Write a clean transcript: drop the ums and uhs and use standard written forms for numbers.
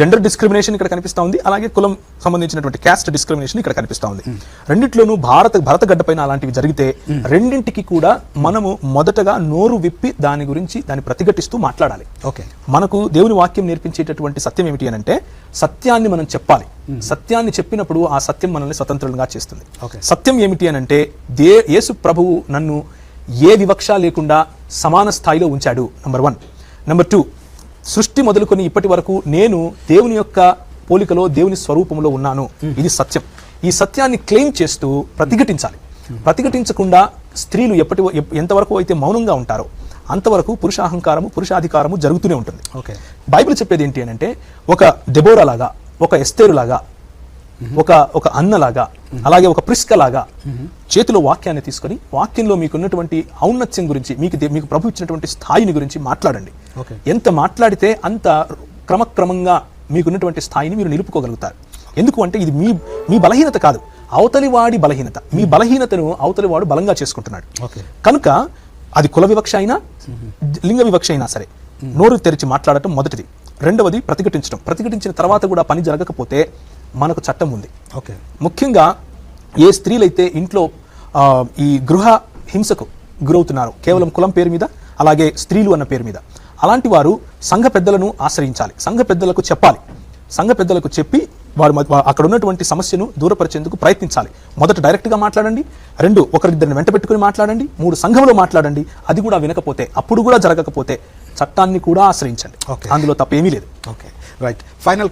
Gender discrimination ఇక్కడ కనిపిస్తా ఉంది, అలాగే కులం సంబంధించినటువంటి క్యాస్ట్ డిస్క్రిమినేషన్ ఇక్కడ కనిపిస్తా ఉంది. రెండిట్లోనూ భరత గడ్డపైన అలాంటివి జరిగితే రెండింటికి కూడా మనము మొదటగా నోరు విప్పి దాని గురించి దాన్ని ప్రతిఘటిస్తూ మాట్లాడాలి. మనకు దేవుని వాక్యం నేర్పించేటటువంటి సత్యం ఏమిటి అని అంటే సత్యాన్ని మనం చెప్పాలి. సత్యాన్ని చెప్పినప్పుడు ఆ సత్యం మనల్ని స్వతంత్రంగా చేస్తుంది. సత్యం ఏమిటి అని అంటే యేసు ప్రభువు నన్ను ఏ వివక్ష లేకుండా సమాన స్థాయిలో ఉంచాడు. నంబర్ 1. నంబర్ 2, సృష్టి మొదలుకొని ఇప్పటి వరకు నేను దేవుని యొక్క పోలికలో దేవుని స్వరూపంలో ఉన్నాను. ఇది సత్యం. ఈ సత్యాన్ని క్లెయిమ్ చేస్తూ ప్రతిఘటించాలి. ప్రతిఘటించకుండా స్త్రీలు ఎంతవరకు అయితే మౌనంగా ఉంటారో అంతవరకు పురుషాహంకారము పురుషాధికారము జరుగుతూనే ఉంటుంది. బైబిల్ చెప్పేది ఏంటి అని అంటే ఒక దెబోరా లాగా, ఒక ఎస్తేరు లాగా, ఒక అన్నలాగా, అలాగే ఒక ప్రిస్క లాగా చేతిలో వాక్యాన్ని తీసుకొని వాక్యంలో మీకున్నటువంటి ఔన్నత్యం గురించి మీకు ప్రభు ఇచ్చినటువంటి స్థాయిని గురించి మాట్లాడండి. ఎంత మాట్లాడితే అంత క్రమక్రమంగా మీకున్నటువంటి స్థాయిని మీరు నిలుపుకోగలుగుతారు. ఎందుకు అంటే ఇది మీ బలహీనత కాదు, అవతలివాడి బలహీనత. మీ బలహీనతను అవతలివాడు బలంగా చేసుకుంటున్నాడు. కనుక అది కుల వివక్ష అయినా లింగ వివక్ష అయినా సరే నోరు తెరిచి మాట్లాడటం మొదటిది. రెండవది ప్రతిఘటించడం. ప్రతిఘటించిన తర్వాత కూడా పని జరగకపోతే మనకు చట్టం ఉంది. ముఖ్యంగా ఏ స్త్రీలైతే ఇంట్లో ఈ గృహ హింసకు గురవుతున్నారు కేవలం కులం పేరు మీద, అలాగే స్త్రీలు అన్న పేరు మీద, అలాంటి వారు సంఘ పెద్దలను ఆశ్రయించాలి. సంఘ పెద్దలకు చెప్పాలి. సంఘ పెద్దలకు చెప్పి వారు అక్కడ ఉన్నటువంటి సమస్యను దూరపరిచేందుకు ప్రయత్నించాలి. మొదట డైరెక్ట్గా మాట్లాడండి. 2, ఒకరిద్దరిని వెంట పెట్టుకుని మాట్లాడండి. 3, సంఘంలో మాట్లాడండి. అది కూడా వినకపోతే, అప్పుడు కూడా జరగకపోతే చట్టాన్ని కూడా ఆశ్రయించండి. అందులో తప్పేమీ లేదు. రైట్. ఫైనల్